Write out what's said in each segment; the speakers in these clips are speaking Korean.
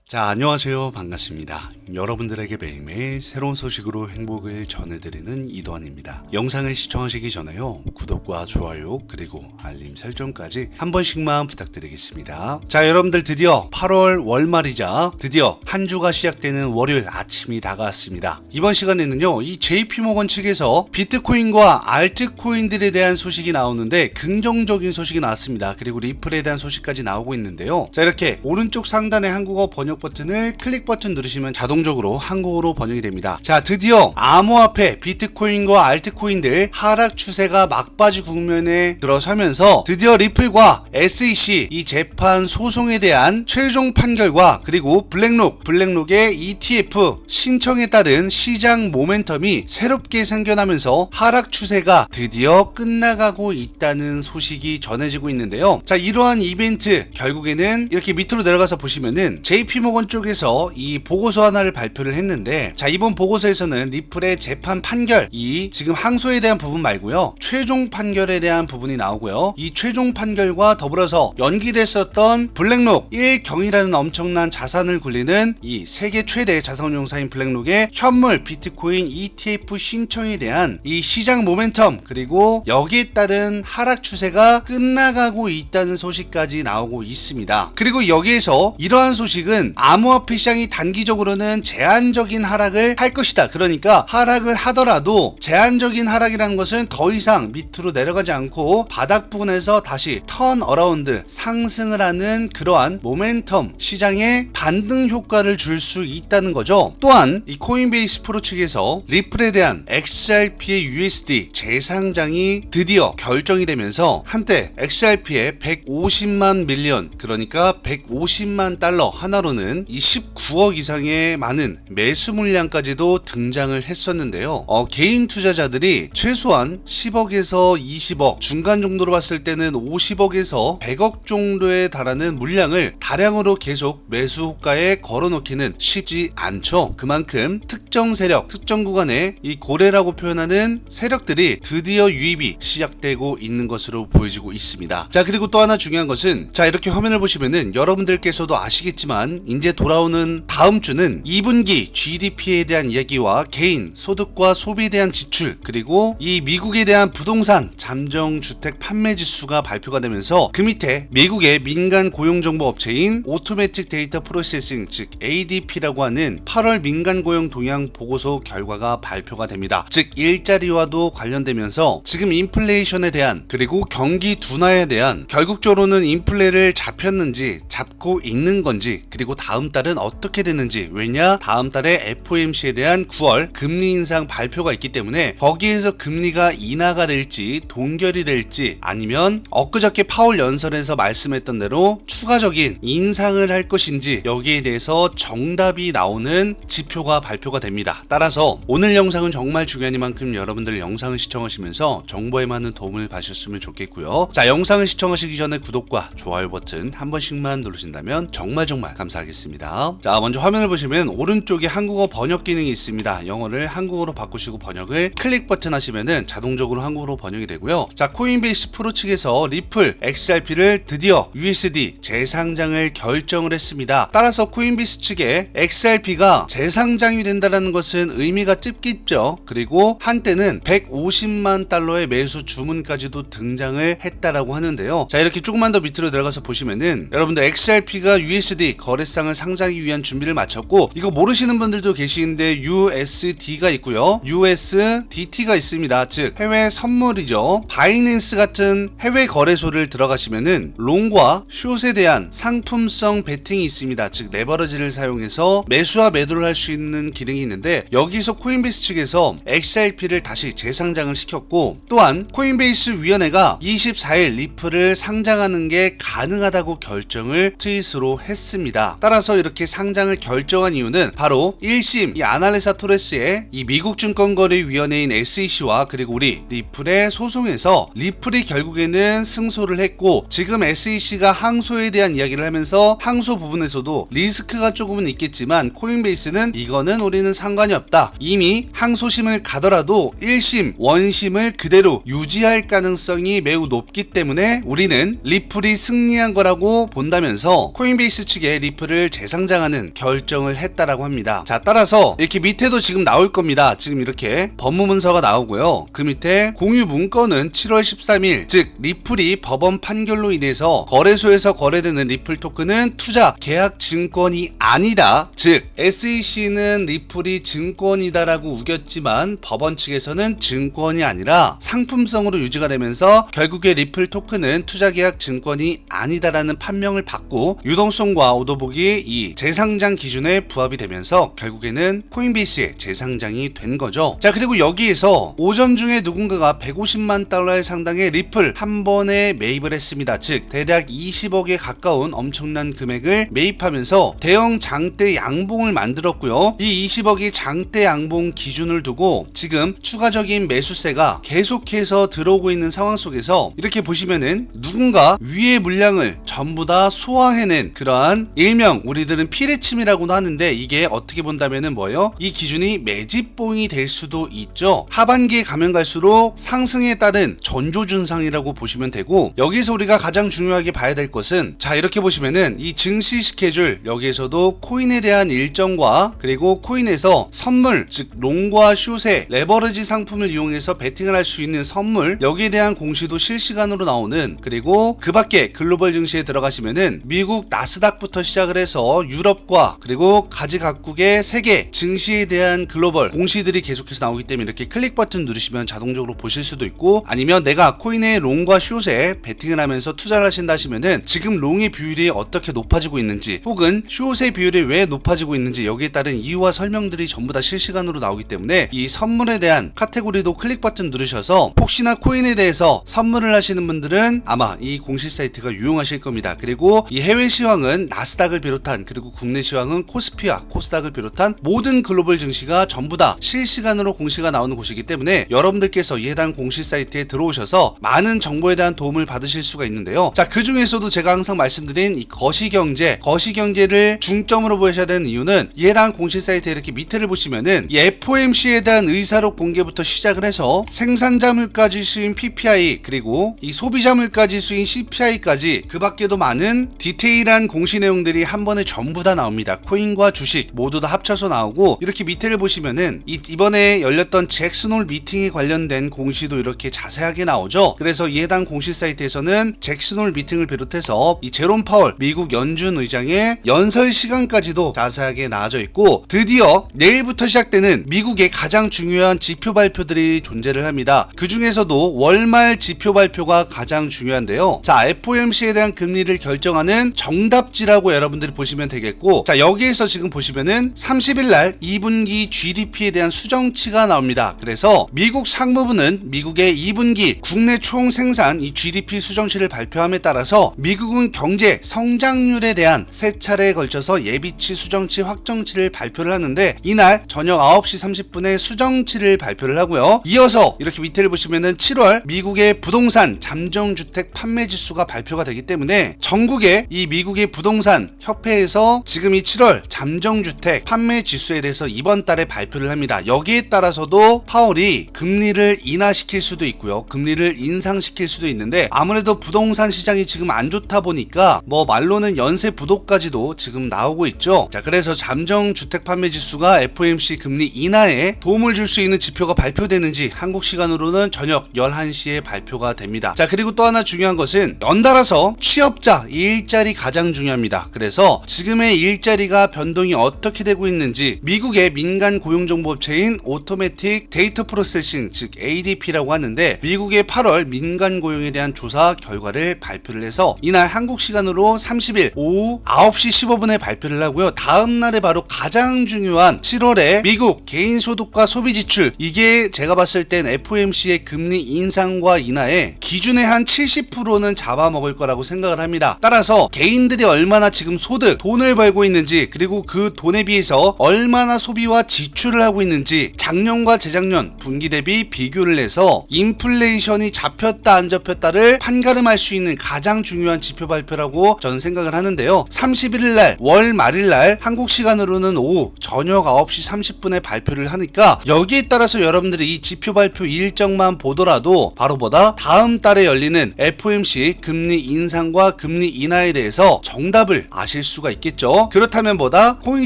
자, 안녕하세요. 반갑습니다. 여러분들에게 매일매일 새로운 소식으로 행복을 전해드리는 이도환입니다. 영상을 시청하시기 전에요, 구독과 좋아요 그리고 알림 설정까지 한 번씩만 부탁드리겠습니다. 자, 여러분들 드디어 8월 월말이자 드디어 한 주가 시작되는 월요일 아침이 다가왔습니다. 이번 시간에는요, 이 JP모건 측에서 비트코인과 알트코인들에 대한 소식이 나오는데 긍정적인 소식이 나왔습니다. 그리고 리플에 대한 소식까지 나오고 있는데요. 자, 이렇게 오른쪽 상단에 한국어 번역 버튼을 클릭 버튼 누르시면 자동적으로 한국어로 번역이 됩니다. 자, 드디어 암호화폐 비트코인과 알트코인들 하락 추세가 막바지 국면에 들어서면서 드디어 리플과 SEC 이 재판 소송에 대한 최종 판결과 그리고 블랙록의 ETF 신청에 따른 시장 모멘텀이 새롭게 생겨나면서 하락 추세가 드디어 끝나가고 있다는 소식이 전해지고 있는데요. 자, 이러한 이벤트 결국에는 이렇게 밑으로 내려가서 보시면은 JP모건 쪽에서 이 보고서 하나를 발표를 했는데, 자, 이번 보고서에서는 리플의 재판 판결, 이 지금 항소에 대한 부분 말고요, 최종 판결에 대한 부분이 나오고요, 이 최종 판결과 더불어서 연기됐었던 블랙록 1경이라는 엄청난 자산을 굴리는 이 세계 최대 자산운용사인 블랙록의 현물 비트코인 ETF 신청에 대한 이 시장 모멘텀 그리고 여기에 따른 하락 추세가 끝나가고 있다는 소식까지 나오고 있습니다. 그리고 여기에서 이러한 소식은 암호화폐 시장이 단기적으로는 제한적인 하락을 할 것이다. 그러니까 하락을 하더라도 제한적인 하락이라는 것은 더 이상 밑으로 내려가지 않고 바닥 부분에서 다시 턴 어라운드 상승을 하는 그러한 모멘텀 시장에 반등 효과를 줄 수 있다는 거죠. 또한 이 코인베이스 프로 측에서 리플에 대한 XRP의 USD 재상장이 드디어 결정이 되면서 한때 XRP의 150만 밀리언, 그러니까 150만 달러 하나로는 이 19억 이상의 많은 매수 물량까지도 등장을 했었는데요. 개인 투자자들이 최소한 10억에서 20억, 중간 정도로 봤을 때는 50억에서 100억 정도에 달하는 물량을 다량으로 계속 매수 호가에 걸어놓기는 쉽지 않죠. 그만큼 특정 세력, 특정 구간에 이 고래라고 표현하는 세력들이 드디어 유입이 시작되고 있는 것으로 보여지고 있습니다. 자, 그리고 또 하나 중요한 것은, 자, 이렇게 화면을 보시면은 여러분들께서도 아시겠지만 이제 돌아오는 다음 주는 2분기 GDP에 대한 이야기와 개인 소득과 소비에 대한 지출, 그리고 이 미국에 대한 부동산 잠정 주택 판매 지수가 발표가 되면서 그 밑에 미국의 민간 고용 정보 업체인 오토매틱 데이터 프로세싱, 즉 ADP라고 하는 8월 민간 고용 동향 보고서 결과가 발표가 됩니다. 즉 일자리와도 관련되면서 지금 인플레이션에 대한 그리고 경기 둔화에 대한, 결국적으로는 인플레를 잡혔는지 잡고 있는 건지, 그리고 다음 달은 어떻게 되는지, 왜냐 다음 달에 FOMC에 대한 9월 금리 인상 발표가 있기 때문에 거기에서 금리가 인하가 될지 동결이 될지, 아니면 엊그저께 파월 연설에서 말씀했던 대로 추가적인 인상을 할 것인지, 여기에 대해서 정답이 나오는 지표가 발표가 됩니다. 따라서 오늘 영상은 정말 중요하니만큼 여러분들 영상을 시청하시면서 정보에 많은 도움을 받으셨으면 좋겠고요. 자, 영상을 시청하시기 전에 구독과 좋아요 버튼 한 번씩만 누르신다면 정말 감사하겠습니다. 자, 먼저 화면을 보시면 오른쪽에 한국어 번역 기능이 있습니다. 영어를 한국어로 바꾸시고 번역을 클릭 버튼 하시면은 자동적으로 한국어로 번역이 되고요. 자, 코인베이스 프로 측에서 리플 XRP를 드디어 USD 재상장을 결정을 했습니다. 따라서 코인베이스 측에 XRP가 재상장이 된다는 것은 의미가 뜻깊죠. 그리고 한때는 150만 달러의 매수 주문까지도 등장을 했다라고 하는데요. 자, 이렇게 조금만 더 밑으로 내려가서 보시면은 여러분들 XRP가 USD 거래상을 상장하기 위한 준비를 마쳤고, 이거 모르시는 분들도 계시는데 USD가 있고요, USDT가 있습니다. 즉 해외 선물이죠. 바이낸스 같은 해외 거래소를 들어가시면은 롱과 숏에 대한 상품성 베팅이 있습니다. 즉 레버리지를 사용해서 매수와 매도를 할 수 있는 기능이 있는데, 여기서 코인베이스 측에서 XRP를 다시 재상장을 시켰고, 또한 코인베이스 위원회가 24일 리플을 상장하는 게 가능하다고 결정을 트윗으로 했습니다. 따라서 이렇게 상장을 결정한 이유는 바로 1심 이 아날레사 토레스의 이 미국 증권거래위원회인 SEC와 그리고 우리 리플의 소송에서 리플이 결국에는 승소를 했고, 지금 SEC가 항소에 대한 이야기를 하면서 항소 부분에서도 리스크가 조금은 있겠지만 코인베이스는 이거는 우리는 상관이 없다. 이미 항소심을 가더라도 1심, 원심을 그대로 유지할 가능성이 매우 높기 때문에 우리는 리플이 승리한 거라고 본다면서 코인베이스 측에 리플을 재상장하는 결정을 했다라고 합니다. 자, 따라서 이렇게 밑에도 지금 나올 겁니다. 지금 이렇게 법무문서가 나오고요. 그 밑에 공유 문건은 7월 13일, 즉 리플이 법원 판결로 인해서 거래소에서 거래되는 리플 토큰은 투자 계약 증권이 아니다. 즉 SEC는 리플이 증권이다라고 우겼지만 법원 측에서는 증권이 아니라 상품성으로 유지가 되면서 결국에 리플 토큰은 투자 계약 증권이 아니다라는 판명을 받고 유동성과 오더복이 이 재상장 기준에 부합이 되면서 결국에는 코인베이스의 재상장이 된 거죠. 자, 그리고 여기에서 오전 중에 누군가가 150만 달러의 상당의 리플 한 번에 매입을 했습니다. 즉 대략 20억에 가까운 엄청난 금액을 매입하면서 대형 장대 양봉을 만들었고요. 이 20억이 장대 양봉 기준을 두고 지금 추가적인 매수세가 계속해서 들어오고 있는 상황 속에서 이렇게 보시면은 누군가 위의 물량을 전부 다 소화해낸 그러한 일명 우리들은 피레침이라고도 하는데 이게 어떻게 본다면은 뭐예요? 이 기준이 매집봉이 될 수도 있죠. 하반기에 가면 갈수록 상승에 따른 전조준상이라고 보시면 되고, 여기서 우리가 가장 중요하게 봐야 될 것은 자, 이렇게 보시면은 이 증시 스케줄, 여기에서도 코인에 대한 일정과 그리고 코인에서 선물, 즉 롱과 숏의 레버리지 상품을 이용해서 베팅을 할 수 있는 선물, 여기에 대한 공시도 실시간으로 나오는, 그리고 그 밖에 글로벌 증시에 들어가시면은 미국 나스닥부터 시작을 해서 유럽과 그리고 가지각국의 세계 증시에 대한 글로벌 공시들이 계속해서 나오기 때문에 이렇게 클릭 버튼 누르시면 자동적으로 보실 수도 있고, 아니면 내가 코인의 롱과 숏에 베팅을 하면서 투자를 하신다 하시면은 지금 롱의 비율이 어떻게 높아지고 있는지, 혹은 숏의 비율이 왜 높아지고 있는지, 여기에 따른 이유와 설명들이 전부 다 실시간으로 나오기 때문에 이 선물에 대한 카테고리도 클릭 버튼 누르셔서 혹시나 코인에 대해서 선물을 하시는 분들은 아마 이 공시 사이트가 유용하실 겁니다. 그리고 이 해외 시황은 나스닥을 비롯한, 그리고 국내 시황은 코스피와 코스닥을 비롯한 모든 글로벌 증시가 전부 다 실시간으로 공시가 나오는 곳이기 때문에 여러분들께서 이 해당 공시 사이트에 들어오셔서 많은 정보에 대한 도움을 받으실 수가 있는데요. 자, 그 중에서도 제가 항상 말씀드린 이 거시경제를 중점으로 보셔야 되는 이유는 이 해당 공시 사이트에 이렇게 밑에를 보시면은 이 FOMC에 대한 의사록 공개부터 시작을 해서 생산자 물가 지수인 PPI, 그리고 이 소비자 물가 지수인 CPI까지 그 밖에도 많은 디테일한 공시 내용들이 한 번에 전부 다 나옵니다. 코인과 주식 모두 다 합쳐서 나오고, 이렇게 밑에를 보시면은 이번에 열렸던 잭슨홀 미팅에 관련된 공시도 이렇게 자세하게 나오죠. 그래서 이 해당 공시 사이트에서는 잭슨홀 미팅을 비롯해서 이 제롬 파월 미국 연준 의장의 연설 시간까지도 자세하게 나와져 있고, 드디어 내일부터 시작되는 미국의 가장 중요한 지표 발표들이 존재를 합니다. 그 중에서도 월말 지표 발표가 가장 중요한데요. 자, FOMC에 대한 금리를 결정하는 정답지라고 여러분들이 보시면 되겠고, 자, 여기에서 지금 보시면은 30일 날 2분기 GDP에 대한 수정치가 나옵니다. 그래서 미국 상무부는 미국의 2분기 국내 총 생산 이 GDP 수정치를 발표함에 따라서 미국은 경제 성장률에 대한 세 차례에 걸쳐서 예비치, 수정치, 확정치를 발표를 하는데, 이날 저녁 9시 30분에 수정치를 발표를 하고요. 이어서 이렇게 밑에를 보시면은 7월 미국의 부동산 잠정주택 판매 지수가 발표가 되기 때문에 전국의 이 미국의 부동산 협회에서 지금 이 7월 잠정주택 판매 지수에 대해서 이번 달에 발표를 합니다. 여기에 따라서도 파월이 금리를 인하시킬 수도 있고요, 금리를 인상시킬 수도 있는데, 아무래도 부동산 시장이 지금 안 좋다 보니까 뭐 말로는 연쇄 부도까지도 지금 나오고 있죠. 자, 그래서 잠정주택 판매 지수가 FOMC 금리 인하에 도움을 줄 수 있는 지표가 발표되는지 한국 시간으로는 저녁 11시에 발표가 됩니다. 자, 그리고 또 하나 중요한 것은 연달아서 취업자 일자리 가장 중요합니다. 그래서 지금의 일자리가 변동이 어떻게 되고 있는지 미국의 민간 고용정보업체인 오토매틱 데이터 프로세싱, 즉 ADP라고 하는데, 미국의 8월 민간 고용에 대한 조사 결과를 발표를 해서 이날 한국 시간으로 30일 오후 9시 15분에 발표를 하고요. 다음 날에 바로 가장 중요한 7월에 미국 개인소득과 소비지출, 이게 제가 봤을 땐 FOMC의 금리 인상과 인하에 기준의 한 70%는 잡아먹을 거라고 생각을 평가를 합니다. 따라서 개인들이 얼마나 지금 소득, 돈을 벌고 있는지, 그리고 그 돈에 비해서 얼마나 소비와 지출을 하고 있는지 작년과 재작년 분기 대비 비교를 해서 인플레이션이 잡혔다 안 잡혔다를 판가름할 수 있는 가장 중요한 지표 발표라고 저는 생각을 하는데요. 31일날 월 말일날 한국 시간으로는 오후 저녁 9시 30분에 발표를 하니까 여기에 따라서 여러분들이 이 지표 발표 일정만 보더라도 바로보다 다음 달에 열리는 FOMC 금리 인상과 금리 인하에 대해서 정답을 아실 수가 있겠죠. 그렇다면 보다 코인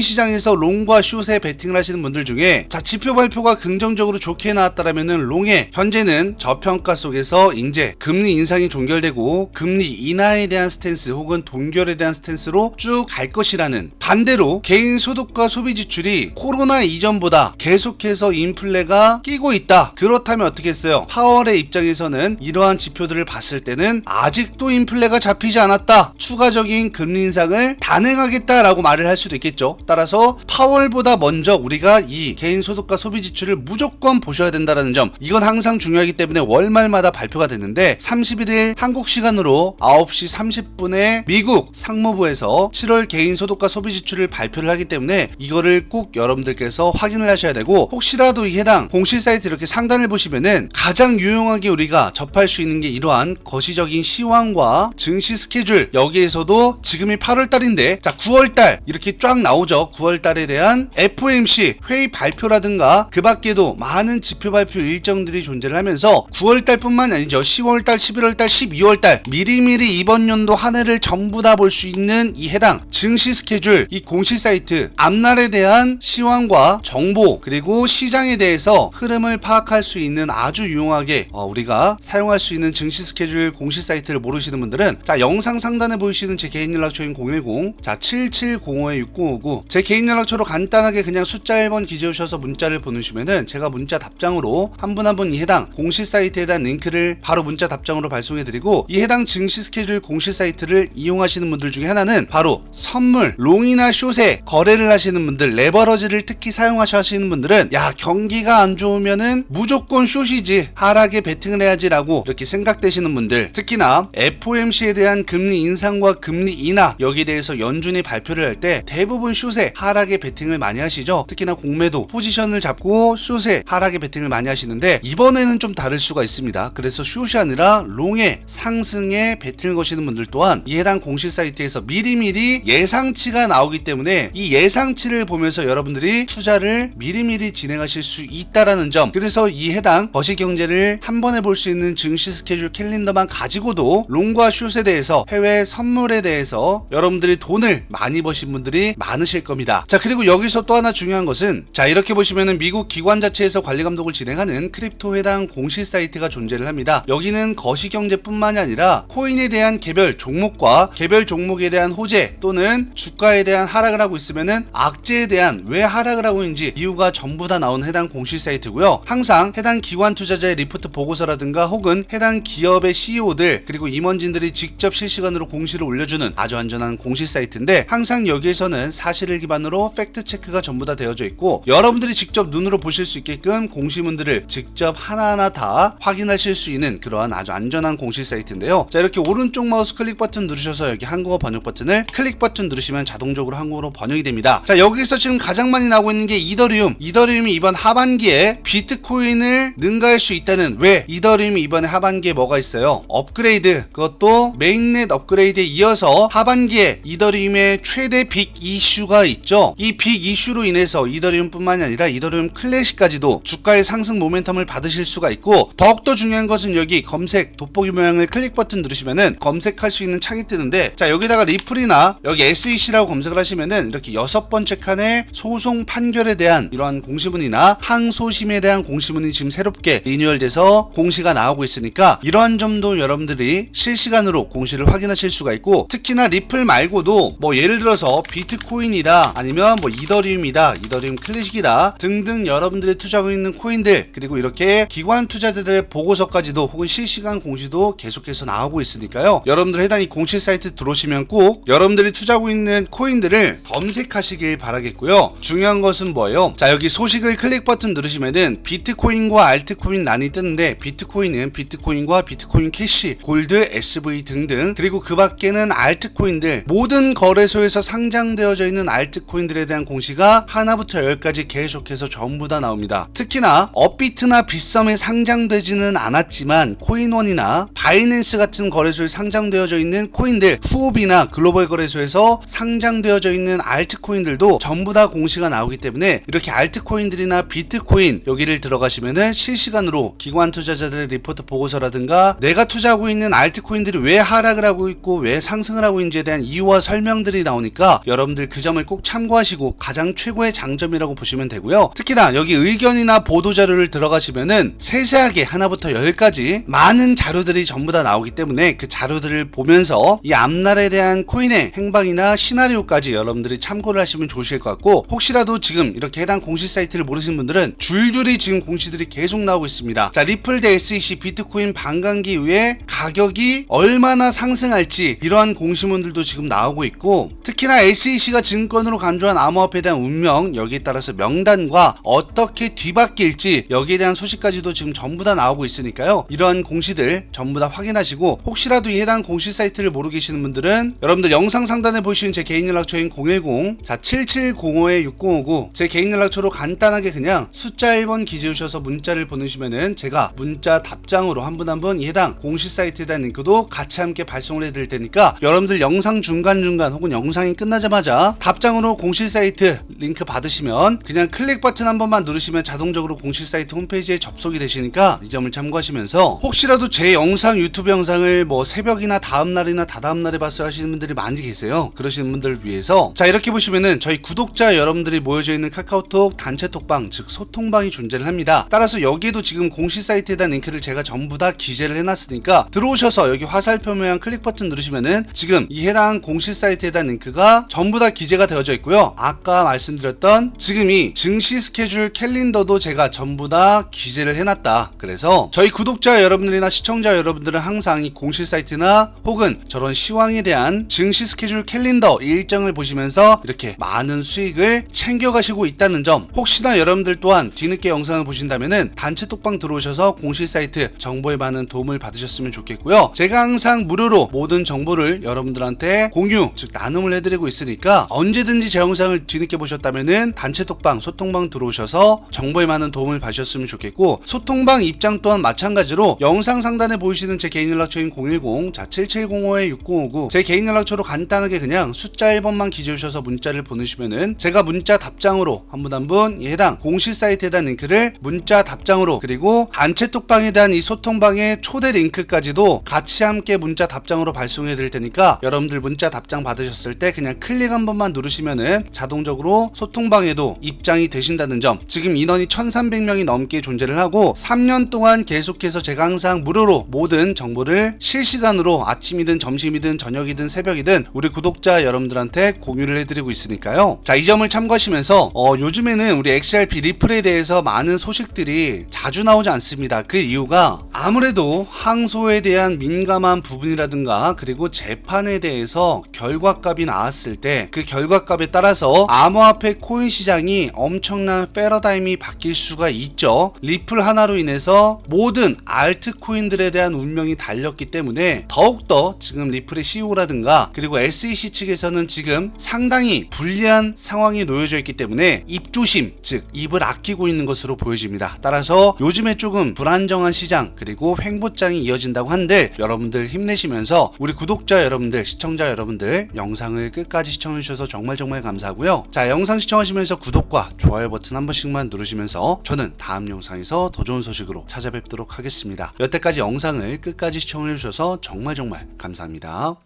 시장에서 롱과 숏에 베팅을 하시는 분들 중에 자, 지표 발표가 긍정적으로 좋게 나왔다라면은 롱에 현재는 저평가 속에서 이제 금리 인상이 종결되고 금리 인하에 대한 스탠스 혹은 동결에 대한 스탠스로 쭉 갈 것이라는, 반대로 개인 소득과 소비 지출이 코로나 이전보다 계속해서 인플레가 끼고 있다. 그렇다면 어떻게 했어요? 파월의 입장에서는 이러한 지표들을 봤을 때는 아직도 인플레가 잡히지 않았다. 추가적인 금리 인상을 단행하겠다라고 말을 할 수도 있겠죠. 따라서 파월보다 먼저 우리가 이 개인 소득과 소비 지출을 무조건 보셔야 된다는 점, 이건 항상 중요하기 때문에 월말마다 발표가 됐는데 31일 한국 시간으로 9시 30분에 미국 상무부에서 7월 개인 소득과 소비 지출을 발표를 하기 때문에 이거를 꼭 여러분들께서 확인을 하셔야 되고, 혹시라도 이 해당 공시 사이트 이렇게 상단을 보시면은 가장 유용하게 우리가 접할 수 있는 게 이러한 거시적인 시황과 증시 스케줄, 여기에서도 지금이 8월달인데 자 9월달 이렇게 쫙 나오죠. 9월달에 대한 FOMC 회의 발표라든가 그 밖에도 많은 지표 발표 일정들이 존재를 하면서 9월달뿐만 아니죠. 10월달, 11월달, 12월달 미리미리 이번 연도 한 해를 전부 다 볼 수 있는 이 해당 증시 스케줄, 이 공시 사이트 앞날에 대한 시황과 정보 그리고 시장에 대해서 흐름을 파악할 수 있는 아주 유용하게 우리가 사용할 수 있는 증시 스케줄 공시 사이트를 모르시는 분들은 자 영상 상단에 보이시는 제 개인 연락처인 010 자 7705-6059 제 개인 연락처로 간단하게 그냥 숫자 1번 기재오셔서 문자를 보내주시면은 제가 문자 답장으로 한 분 한 분 이 해당 공시 사이트에 대한 링크를 바로 문자 답장으로 발송해드리고, 이 해당 증시 스케줄 공시 사이트를 이용하시는 분들 중에 하나는 바로 선물, 롱이나 숏에 거래를 하시는 분들, 레버러지를 특히 사용하시는 분들은 야 경기가 안 좋으면은 무조건 숏이지, 하락에 베팅을 해야지 라고 이렇게 생각되시는 분들, 특히나 FOMC에 대한 금리 인상과 금리 인하 여기에 대해서 연준이 발표를 할 때 대부분 숏에 하락에 베팅을 많이 하시죠. 특히나 공매도 포지션을 잡고 숏에 하락에 베팅을 많이 하시는데 이번에는 좀 다를 수가 있습니다. 그래서 숏이 아니라 롱의 상승에 베팅을 거시는 분들 또한 이 해당 공시 사이트에서 미리미리 예상치가 나오기 때문에 이 예상치를 보면서 여러분들이 투자를 미리미리 진행하실 수 있다라는 점, 그래서 이 해당 거시경제를 한 번에 볼 수 있는 증시 스케줄 캘린더만 가지고도 롱과 숏에 대해서, 해외 선물에 대해서 여러분들이 돈을 많이 버신 분들이 많으실 겁니다. 자, 그리고 여기서 또 하나 중요한 것은 자 이렇게 보시면은 미국 기관 자체에서 관리 감독을 진행하는 크립토 해당 공시 사이트가 존재를 합니다. 여기는 거시경제뿐만이 아니라 코인에 대한 개별 종목과 개별 종목에 대한 호재 또는 주가에 대한 하락을 하고 있으면은 악재에 대한 왜 하락을 하고 있는지 이유가 전부 다 나오는 해당 공시 사이트고요. 항상 해당 기관 투자자의 리포트 보고서라든가 혹은 해당 기업의 CEO들 그리고 임원진들이 직접 실시간으로 공시를 올려주는 아주 안전한 공시 사이트인데, 항상 여기에서는 사실을 기반으로 팩트 체크가 전부 다 되어져 있고 여러분들이 직접 눈으로 보실 수 있게끔 공시문들을 직접 하나하나 다 확인하실 수 있는 그러한 아주 안전한 공시 사이트인데요. 자, 이렇게 오른쪽 마우스 클릭 버튼 누르셔서 여기 한국어 번역 버튼을 클릭 버튼 누르시면 자동적으로 한국어로 번역이 됩니다. 자, 여기서 지금 가장 많이 나오고 있는 게 이더리움이 이번 하반기에 비트코인을 능가할 수 있다는, 왜 이더리움이 이번에 하반기에 뭐가 있어요? 업그레이드, 그것도 메인넷 업그레이드에 이어서 하반기에 이더리움의 최대 빅 이슈가 있죠. 이 빅 이슈로 인해서 이더리움뿐만이 아니라 이더리움 클래식까지도 주가의 상승 모멘텀을 받으실 수가 있고, 더욱더 중요한 것은 여기 검색 돋보기 모양을 클릭 버튼 누르시면은 검색할 수 있는 창이 뜨는데, 자 여기다가 리플이나 여기 SEC라고 검색을 하시면은 이렇게 6번째 칸에 소송 판결에 대한 이러한 공시문이나 항소심에 대한 공시문이 지금 새롭게 리뉴얼돼서 공시가 나오고 있으니까 이러한 점도 여러분들이 실시간으로 공시를 확인하실 수가 있고, 특히나 리플 말고도 뭐 예를 들어서 비트코인이다 아니면 뭐 이더리움이다, 이더리움 클래식이다 등등 여러분들이 투자하고 있는 코인들, 그리고 이렇게 기관 투자자들의 보고서까지도 혹은 실시간 공시도 계속해서 나오고 있으니까요. 여러분들 해당 이 공시 사이트 들어오시면 꼭 여러분들이 투자하고 있는 코인들을 검색하시길 바라겠고요. 중요한 것은 뭐예요? 자, 여기 소식을 클릭 버튼 누르시면은 비트코인과 알트코인 란이 뜨는데, 비트코인은 비트코인과 비트코인 캐시, 골드, SV 등등 등 그리고 그 밖에는 알트코인들 모든 거래소에서 상장되어져 있는 알트코인들에 대한 공시가 하나부터 10까지 계속해서 전부 다 나옵니다. 특히나 업비트나 빗썸에 상장되지는 않았지만 코인원이나 바이낸스 같은 거래소에 상장되어져 있는 코인들, 후오비나 글로벌 거래소에서 상장되어져 있는 알트코인들도 전부 다 공시가 나오기 때문에 이렇게 알트코인들이나 비트코인 여기를 들어가시면은 실시간으로 기관 투자자들의 리포트 보고서라든가 내가 투자하고 있는 알트코인들이 왜 하락을 하고 있고 왜 상승을 하고 있는지에 대한 이유와 설명들이 나오니까 여러분들 그 점을 꼭 참고하시고 가장 최고의 장점이라고 보시면 되고요. 특히나 여기 의견이나 보도자료를 들어가시면은 세세하게 하나부터 10까지 많은 자료들이 전부 다 나오기 때문에 그 자료들을 보면서 이 앞날에 대한 코인의 행방이나 시나리오까지 여러분들이 참고를 하시면 좋으실 것 같고, 혹시라도 지금 이렇게 해당 공시 사이트를 모르시는 분들은 줄줄이 지금 공시들이 계속 나오고 있습니다. 자, 리플 대 SEC 비트코인 반감기 이후에 가격이 얼마나 상승할지 이러한 공시문들도 지금 나오고 있고, 특히나 SEC가 증권으로 간주한 암호화폐에 대한 운명, 여기에 따라서 명단과 어떻게 뒤바뀔지 여기에 대한 소식까지도 지금 전부 다 나오고 있으니까요. 이러한 공시들 전부 다 확인하시고, 혹시라도 이 해당 공시 사이트를 모르고 계시는 분들은 여러분들 영상 상단에 보시는 제 개인 연락처인 010-7705-6059 제 개인 연락처로 간단하게 그냥 숫자 1번 기재우셔서 문자를 보내시면은 제가 문자 답장으로 한 분 한 분 이 해당 공시 사이트에 대한 링크도 같이 함께 발송을 해드릴 테니까 여러분들 영상 중간중간 혹은 영상이 끝나자마자 답장으로 공시 사이트 링크 받으시면 그냥 클릭 버튼 한 번만 누르시면 자동적으로 공시 사이트 홈페이지에 접속이 되시니까 이 점을 참고하시면서, 혹시라도 제 영상 유튜브 영상을 뭐 새벽이나 다음날이나 다다음날에 봤어야 하시는 분들이 많이 계세요. 그러시는 분들을 위해서 자, 이렇게 보시면은 저희 구독자 여러분들이 모여져 있는 카카오톡 단체 톡방, 즉 소통방이 존재를 합니다. 따라서 여기에도 지금 공시 사이트에 대한 링크를 제가 전부 다 기재를 해놨으니까 들어오셔서 여기 화살표 모양 클릭 버튼 누르시면은 지금 이 해당 공시 사이트에 대한 링크가 전부 다 기재가 되어져 있고요. 아까 말씀드렸던 지금 이 증시 스케줄 캘린더도 제가 전부 다 기재를 해놨다. 그래서 저희 구독자 여러분들이나 시청자 여러분들은 항상 이 공시 사이트나 혹은 저런 시황에 대한 증시 스케줄 캘린더 일정을 보시면서 이렇게 많은 수익을 챙겨가시고 있다는 점, 혹시나 여러분들 또한 뒤늦게 영상을 보신다면은 단체 톡방 들어오셔서 공시 사이트 정보에 많은 도움을 받으셨으면 좋겠고요. 제가 항상 무료로 모든 정보를 여러분들한테 공유, 즉 나눔을 해드리고 있으니까 언제든지 제 영상을 뒤늦게 보셨다면은 단체 톡방, 소통방 들어오셔서 정보에 많은 도움을 받으셨으면 좋겠고, 소통방 입장 또한 마찬가지로 영상 상단에 보이시는 제 개인 연락처인 010-7705-6059 제 개인 연락처로 간단하게 그냥 숫자 1번만 기재주셔서 문자를 보내시면은 제가 문자 답장으로 한 분 한 분 이 해당 공시 사이트에 대한 링크를 문자 답장으로, 그리고 단체 톡방에 대한 이 소통방의 초대 링크까지도 같이 함께 문자 답장으로 발송해 드릴 테니까 여러분들 문자 답장 받으셨을 때 그냥 클릭 한 번만 누르시면은 자동적으로 소통방에도 입장이 되신다는 점, 지금 인원이 1300명이 넘게 존재를 하고 3년 동안 계속해서 제가 항상 무료로 모든 정보를 실시간으로 아침이든 점심이든 저녁이든 새벽이든 우리 구독자 여러분들한테 공유를 해드리고 있으니까요. 자, 이 점을 참고하시면서 요즘에는 우리 XRP 리플에 대해서 많은 소식들이 자주 나오지 않습니다. 그 이유가 아무래도 항소에 대한 민감한 부분이라든가 그리고 재판에 대해서 결과값이 나왔을 때 그 결과값에 따라서 암호화폐 코인 시장이 엄청난 패러다임이 바뀔 수가 있죠. 리플 하나로 인해서 모든 알트코인들에 대한 운명이 달렸기 때문에 더욱더 지금 리플의 CEO라든가 그리고 SEC 측에서는 지금 상당히 불리한 상황이 놓여져 있기 때문에 입조심, 즉 입을 아끼고 있는 것으로 보여집니다. 따라서 요즘에 조금 불안정한 시장 그리고 횡보장이 이어진다고 한들 여러분들 힘내시면서 우리 구독자 여러분들, 시청자 여러분들 영상을 끝까지 시청해주셔서 정말 감사하고요. 자, 영상 시청하시면서 구독과 좋아요 버튼 한 번씩만 누르시면서 저는 다음 영상에서 더 좋은 소식으로 찾아뵙도록 하겠습니다. 여태까지 영상을 끝까지 시청해주셔서 정말 감사합니다.